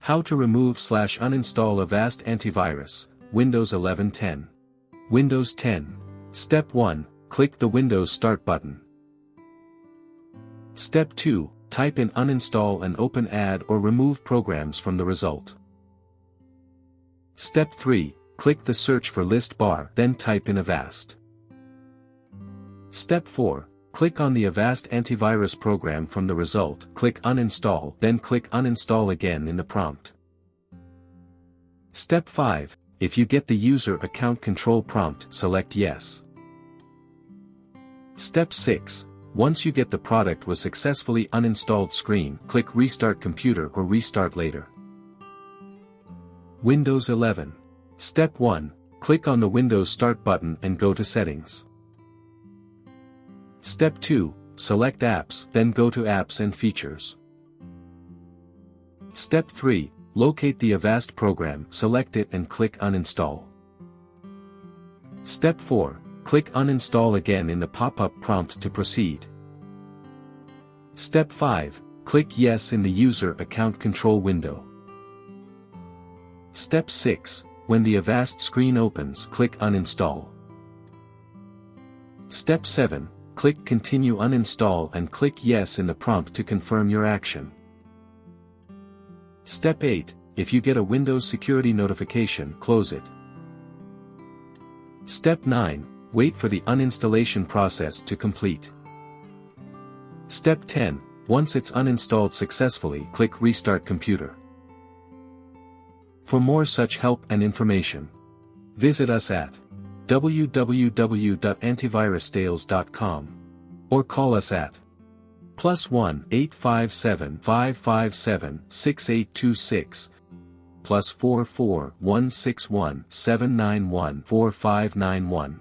How to remove/uninstall Avast Antivirus, Windows 11-10. Windows 10. Step 1, click the Windows Start button. Step 2, type in uninstall and open add or remove programs from the result. Step 3, click the search for list bar, then type in Avast. Step 4, click on the Avast Antivirus program from the result, click uninstall, then click uninstall again in the prompt. Step 5, if you get the user account control prompt, select yes. Step 6, once you get the product was successfully uninstalled screen, click restart computer or restart later. Windows 11. Step 1, click on the Windows Start button and go to Settings. Step 2, select Apps, then go to Apps and Features. Step 3, locate the Avast program, select it and click Uninstall. Step 4, click Uninstall again in the pop-up prompt to proceed. Step 5, click Yes in the User Account Control window. Step 6, when the Avast screen opens, click Uninstall. Step 7, click Continue Uninstall and click Yes in the prompt to confirm your action. Step 8, if you get a Windows security notification, close it. Step 9, wait for the uninstallation process to complete. Step 10, once it's uninstalled successfully, click Restart Computer. For more such help and information, visit us at www.antivirustales.com or call us at +1 857 557 6826 +44 161 791 4591.